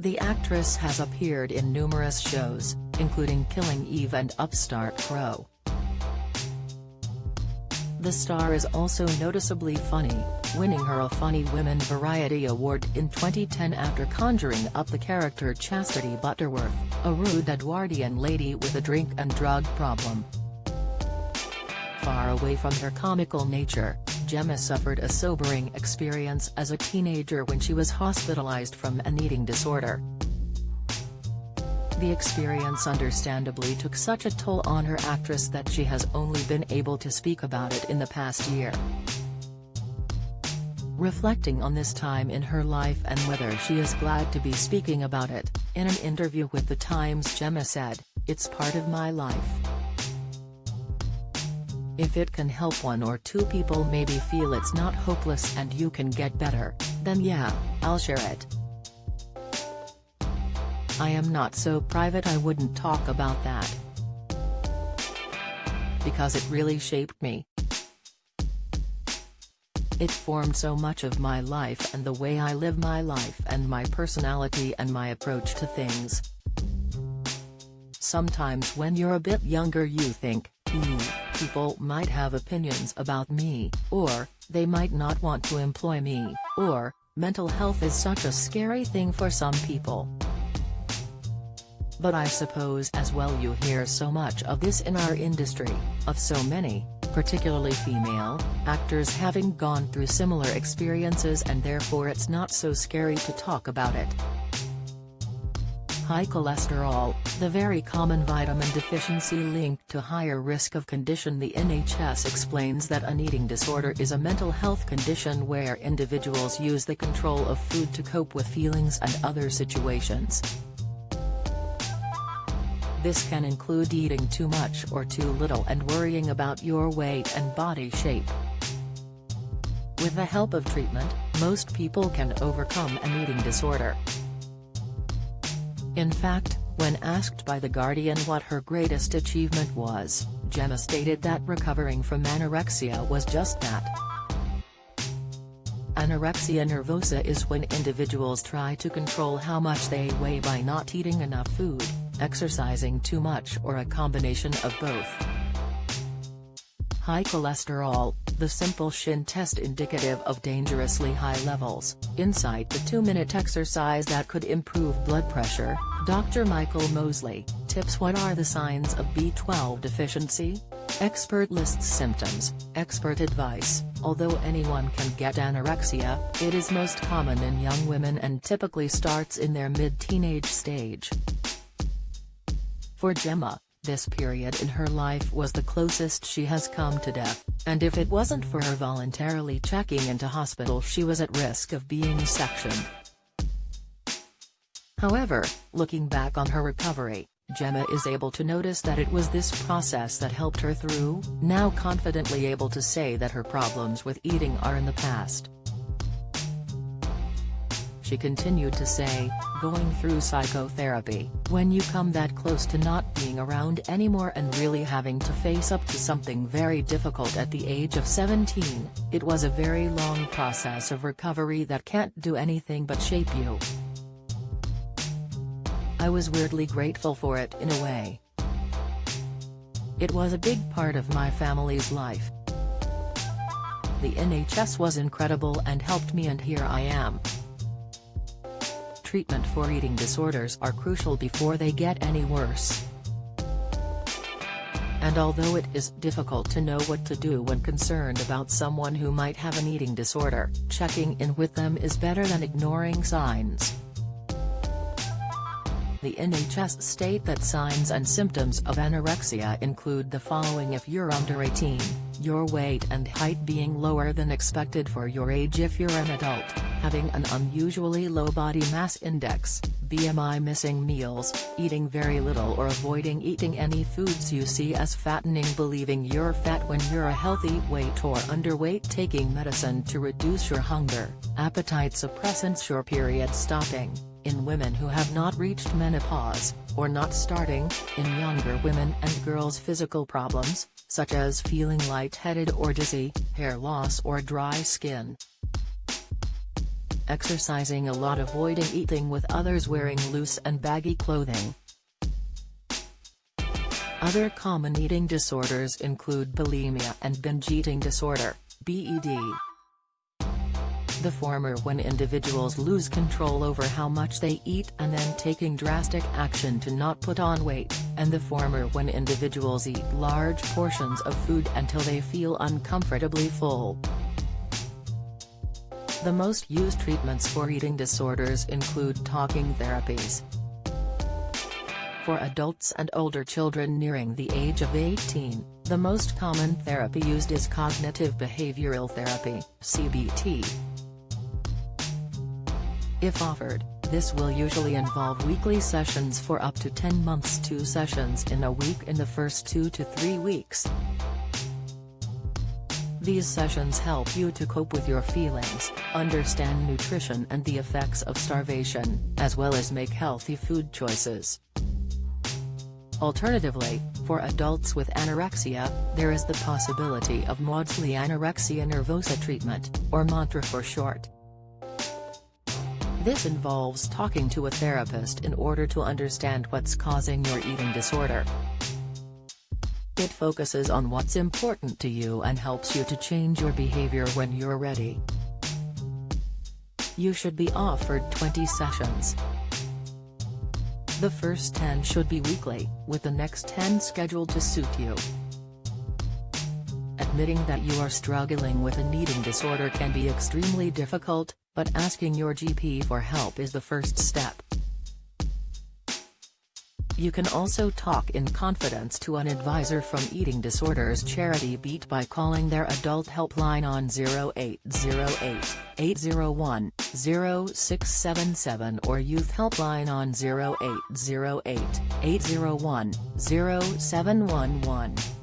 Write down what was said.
The actress has appeared in numerous shows, including Killing Eve and Upstart Crow. The star is also noticeably funny, winning her a Funny Women Variety Award in 2010 after conjuring up the character Chastity Butterworth, a rude Edwardian lady with a drink and drug problem. Far away from her comical nature, Gemma suffered a sobering experience as a teenager when she was hospitalized from an eating disorder. The experience understandably took such a toll on her actress that she has only been able to speak about it in the past year. Reflecting on this time in her life and whether she is glad to be speaking about it, in an interview with The Times, Gemma said, "It's part of my life. If it can help one or two people maybe feel it's not hopeless and you can get better, then yeah, I'll share it. I am not so private I wouldn't talk about that. Because it really shaped me. It formed so much of my life and the way I live my life and my personality and my approach to things. Sometimes when you're a bit younger you think, people might have opinions about me, or, they might not want to employ me, or, mental health is such a scary thing for some people. But I suppose as well you hear so much of this in our industry, of so many, particularly female, actors having gone through similar experiences and therefore it's not so scary to talk about it." High cholesterol, the very common vitamin deficiency linked to higher risk of condition. The NHS explains that an eating disorder is a mental health condition where individuals use the control of food to cope with feelings and other situations. This can include eating too much or too little and worrying about your weight and body shape. With the help of treatment, most people can overcome an eating disorder. In fact, when asked by The Guardian what her greatest achievement was, Gemma stated that recovering from anorexia was just that. Anorexia nervosa is when individuals try to control how much they weigh by not eating enough food, exercising too much, or a combination of both. High cholesterol, the simple shin test indicative of dangerously high levels. Inside the 2-minute exercise that could improve blood pressure, Dr. Michael Mosley, tips what are the signs of B12 deficiency? Expert lists symptoms, expert advice. Although anyone can get anorexia, it is most common in young women and typically starts in their mid-teenage stage. For Gemma, this period in her life was the closest she has come to death, and if it wasn't for her voluntarily checking into hospital she was at risk of being sectioned. However, looking back on her recovery, Gemma is able to notice that it was this process that helped her through, now confidently able to say that her problems with eating are in the past. She continued to say, "Going through psychotherapy, when you come that close to not being around anymore and really having to face up to something very difficult at the age of 17, it was a very long process of recovery that can't do anything but shape you. I was weirdly grateful for it in a way. It was a big part of my family's life. The NHS was incredible and helped me, and here I am." Treatment for eating disorders are crucial before they get any worse. And although it is difficult to know what to do when concerned about someone who might have an eating disorder, checking in with them is better than ignoring signs. The NHS state that signs and symptoms of anorexia include the following: if you're under 18, your weight and height being lower than expected for your age if you're an adult, having an unusually low body mass index, BMI, missing meals, eating very little or avoiding eating any foods you see as fattening, believing you're fat when you're a healthy weight or underweight, taking medicine to reduce your hunger, appetite suppressants, your period stopping, in women who have not reached menopause, or not starting, in younger women and girls, physical problems, such as feeling lightheaded or dizzy, hair loss or dry skin. exercising a lot, avoiding eating with others, wearing loose and baggy clothing. Other common eating disorders include bulimia and binge eating disorder, BED. The former, when individuals lose control over how much they eat and then taking drastic action to not put on weight, and the former, when individuals eat large portions of food until they feel uncomfortably full. The most used treatments for eating disorders include talking therapies. For adults and older children nearing the age of 18, the most common therapy used is cognitive behavioral therapy, CBT. If offered, this will usually involve weekly sessions for up to 10 months, 2 sessions in a week in the first 2 to 3 weeks. These sessions help you to cope with your feelings, understand nutrition and the effects of starvation, as well as make healthy food choices. Alternatively, for adults with anorexia, there is the possibility of Maudsley anorexia nervosa treatment, or MANTRA for short. This involves talking to a therapist in order to understand what's causing your eating disorder. It focuses on what's important to you and helps you to change your behavior when you're ready. You should be offered 20 sessions. The first 10 should be weekly, with the next 10 scheduled to suit you. Admitting that you are struggling with an eating disorder can be extremely difficult, but asking your GP for help is the first step. You can also talk in confidence to an advisor from Eating Disorders Charity Beat by calling their adult helpline on 0808-801-0677 or youth helpline on 0808-801-0711.